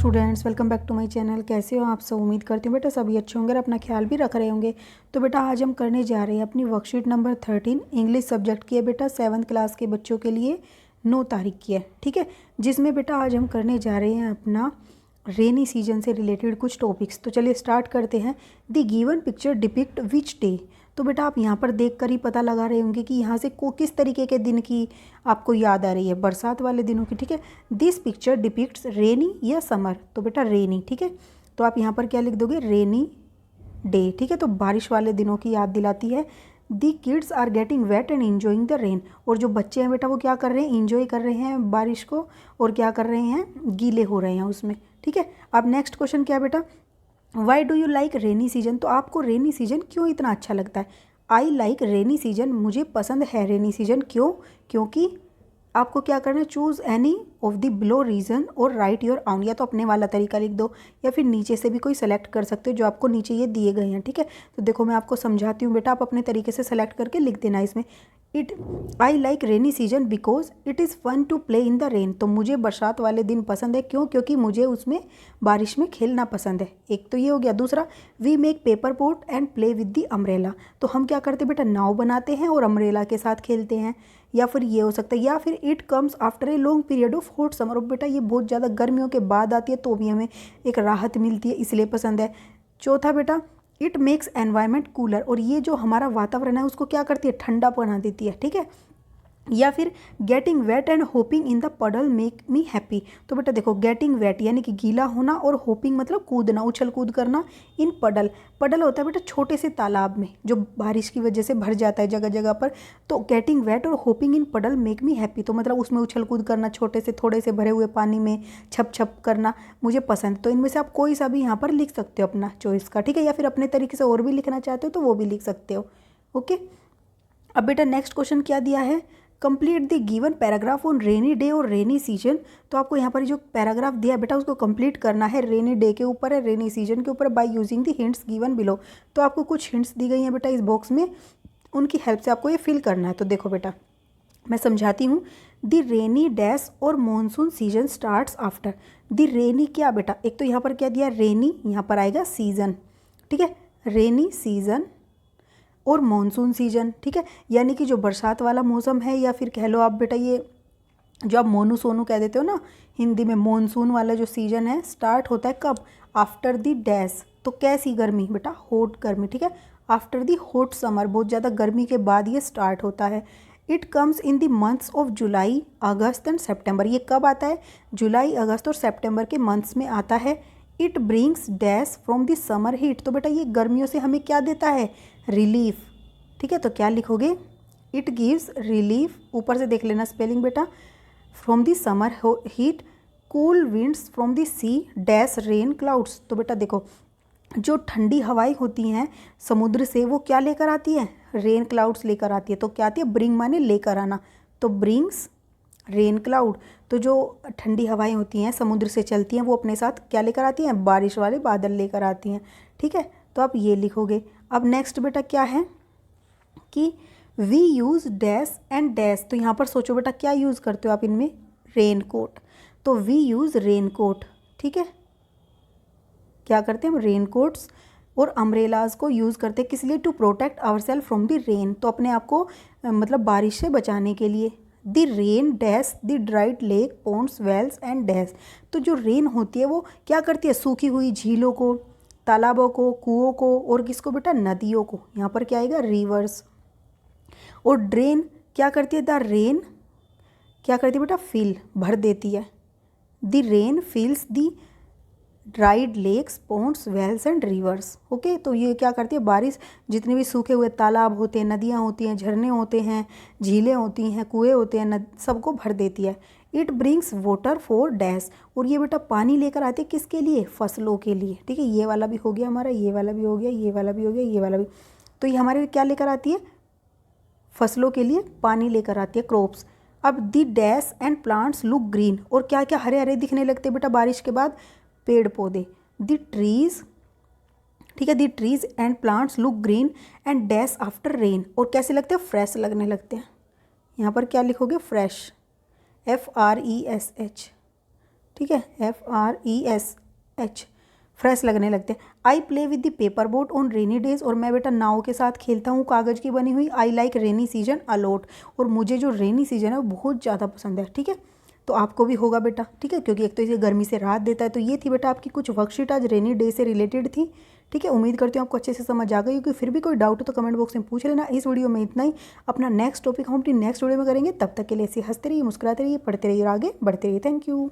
Students, welcome back to my channel. कैसे हो आप सब? उम्मीद करती हूँ बेटा सभी अच्छे होंगे और अपना ख्याल भी रख रहे होंगे। तो बेटा आज हम करने जा रहे हैं अपनी वर्कशीट नंबर 13 इंग्लिश सब्जेक्ट की है बेटा 7th क्लास के बच्चों के लिए 9 तारीख की है, ठीक है। जिसमें बेटा आज हम करने जा रहे हैं अपना रेनी सीजन से रिलेटेड कुछ टॉपिक्स। तो चलिए स्टार्ट करते हैं। The given picture depict which day. तो बेटा आप यहाँ पर देखकर ही पता लगा रहे होंगे कि यहाँ से किस तरीके के दिन की आपको याद आ रही है, बरसात वाले दिनों की, ठीक है। दिस पिक्चर डिपिक्ट्स रेनी या समर। तो बेटा रेनी, ठीक है। तो आप यहाँ पर क्या लिख दोगे? रेनी डे, ठीक है। तो बारिश वाले दिनों की याद दिलाती है। The kids are getting wet and enjoying the rain. और जो बच्चे हैं बेटा वो क्या कर रहे हैं? इंजॉय कर रहे हैं बारिश को, और क्या कर रहे हैं? गीले हो रहे हैं उसमें, ठीक है। अब नेक्स्ट क्वेश्चन क्या है बेटा? Why do you like rainy season. तो आपको रेनी सीजन क्यों इतना अच्छा लगता है? आई लाइक रेनी सीजन, मुझे पसंद है रेनी सीजन। क्यों? क्योंकि आपको क्या करना है? Choose any of the below reason और राइट योर आउन। या तो अपने वाला तरीका लिख दो या फिर नीचे से भी कोई सेलेक्ट कर सकते हो जो आपको नीचे ये दिए गए हैं, ठीक है। तो देखो मैं आपको समझाती हूँ बेटा, आप अपने तरीके से सेलेक्ट करके लिख देना इसमें। I like rainy season because it is fun to play in the rain. तो मुझे बरसात वाले दिन पसंद है। क्यों? क्योंकि मुझे उसमें बारिश में खेलना पसंद है। एक तो ये हो गया। दूसरा, we make paper boat and play with the umbrella. तो हम क्या करते बेटा? नाव बनाते हैं और अम्ब्रेला के साथ खेलते हैं। या फिर ये हो सकता है, या फिर it comes after a long period of hot summer. और बेटा ये बहुत ज़्यादा गर्मियों के बाद आती है तो भी हमें एक राहत मिलती है, इसलिए पसंद है। चौथा बेटा, इट मेक्स एनवायरनमेंट कूलर। और ये जो हमारा वातावरण है उसको क्या करती है? ठंडा बना देती है, ठीक है। या फिर getting wet and hopping in the पडल मेक मी हैप्पी। तो बेटा देखो, गेटिंग वेट यानी कि गीला होना, और होपिंग मतलब कूदना, उछल कूद करना। इन पडल, पडल होता है बेटा छोटे से तालाब में जो बारिश की वजह से भर जाता है जगह जगह पर। तो गेटिंग वेट और होपिंग इन पडल मेक मी हैप्पी, तो मतलब उसमें उछल कूद करना, छोटे से थोड़े से भरे हुए पानी में छप छप करना मुझे पसंद। तो इनमें से आप कोई सा भी यहाँ पर लिख सकते हो अपना चॉइस का, ठीक है। या फिर अपने तरीके से और भी लिखना चाहते हो तो वो भी लिख सकते हो, ओके। अब बेटा नेक्स्ट क्वेश्चन क्या दिया है? Complete the given paragraph on rainy day और रेनी सीजन। तो आपको यहाँ पर जो पैराग्राफ दिया है बेटा उसको कंप्लीट करना है। रेनी डे के ऊपर है, रेनी सीजन के ऊपर, by using the hints given below. तो आपको कुछ हिंट्स दी गई हैं बेटा इस बॉक्स में, उनकी हेल्प से आपको ये फिल करना है। तो देखो बेटा मैं समझाती हूँ। द रेनी डैश और monsoon season starts after. The rainy क्या बेटा? एक तो यहाँ पर क्या दिया? रेनी, यहाँ पर आएगा सीजन, ठीक है। रेनी सीजन और मॉनसून सीजन, ठीक है। यानी कि जो बरसात वाला मौसम है, या फिर कह लो आप बेटा ये जो आप मोनू सोनू कह देते हो ना हिंदी में, मॉनसून वाला जो सीजन है स्टार्ट होता है कब? After the dash. तो कैसी गर्मी बेटा? हॉट गर्मी, ठीक है। आफ्टर द हॉट समर, बहुत ज़्यादा गर्मी के बाद ये स्टार्ट होता है। It comes in the months of July August and September. ये कब आता है? जुलाई, अगस्त और सेप्टेम्बर के मंथ्स में आता है। It brings dash from the summer heat. तो बेटा ये गर्मियों से हमें क्या देता है? रिलीफ, ठीक है। तो क्या लिखोगे? इट गिव्स रिलीफ, ऊपर से देख लेना स्पेलिंग बेटा। From the summer heat, cool winds from the sea dash rain clouds. तो बेटा देखो, जो ठंडी हवाएं होती हैं समुद्र से वो क्या लेकर आती है? रेन क्लाउड्स लेकर आती है। तो क्या आती है? ब्रिंग माने लेकर आना, तो ब्रिंग्स रेन क्लाउड। तो जो ठंडी हवाएं होती हैं समुद्र से चलती हैं वो अपने साथ क्या लेकर आती हैं? बारिश वाले बादल लेकर आती हैं, ठीक है। तो आप ये लिखोगे। अब नेक्स्ट बेटा क्या है कि we use dash and dash. तो यहाँ पर सोचो बेटा क्या यूज़ करते हो आप इनमें? Rain coat. तो वी यूज़ रेन कोट, ठीक है। क्या करते हैं हम? रेन कोट्स और अम्ब्रेलाज को यूज़ करते हैं किस लिए? To protect our self from the rain. तो अपने आप को मतलब बारिश से बचाने के लिए। The rain dash the dried lake ponds wells and dash. तो जो रेन होती है वो क्या करती है? सूखी हुई झीलों को, तालाबों को, कुओं को, और किसको बेटा? नदियों को। यहाँ पर क्या आएगा? रिवर्स। और ड्रेन क्या करती है? द रेन क्या करती है बेटा? फिल, भर देती है। The rain fills the dried lakes ponds wells and rivers, okay. तो ये क्या करती है? बारिश जितने भी सूखे हुए तालाब होते हैं, नदियाँ होती हैं, झरने होते हैं, झीलें होती हैं, कुएँ होते हैं, सबको भर देती है। It brings water for dash. और ये बेटा पानी लेकर आती है किसके लिए? फसलों के लिए, ठीक है। ये वाला भी हो गया हमारा, ये वाला भी हो गया, ये वाला भी हो गया, ये वाला भी। तो ये हमारे क्या लेकर आती है? फसलों के लिए पानी लेकर आती है, क्रॉप्स। अब the dash and plants look green. और क्या क्या हरे हरे दिखने लगते हैं बेटा बारिश के बाद? पेड़ पौधे। दी ट्रीज, ठीक है। The trees and plants look green and dash after rain. और कैसे लगते हैं? फ्रेश लगने लगते हैं। यहाँ पर क्या लिखोगे? फ्रेश, FRESH, ठीक है, FRESH, फ्रेश लगने लगते हैं। I play with the paper boat on rainy days, और मैं बेटा नाव के साथ खेलता हूँ कागज़ की बनी हुई। I like rainy season a lot, और मुझे जो रेनी सीजन है वो बहुत ज़्यादा पसंद है। ठीक है, तो आपको भी होगा बेटा। ठीक है, क्योंकि एक तो इसे गर्मी से राहत देता है। तो ये थी बेटा आपकी कुछ वर्कशीट आज रेनी डे से रिलेटेड थी। ठीक है, उम्मीद करती हूँ आपको अच्छे से समझ आ गई होगी। फिर भी कोई डाउट हो तो कमेंट बॉक्स में पूछ लेना। इस वीडियो में इतना ही। अपना नेक्स्ट टॉपिक हम अपनी नेक्स्ट वीडियो में करेंगे। तब तक के लिए ऐसे हंसते रहिए, मुस्कुराते रहिए, पढ़ते रहिए और आगे बढ़ते रहिए। Thank you.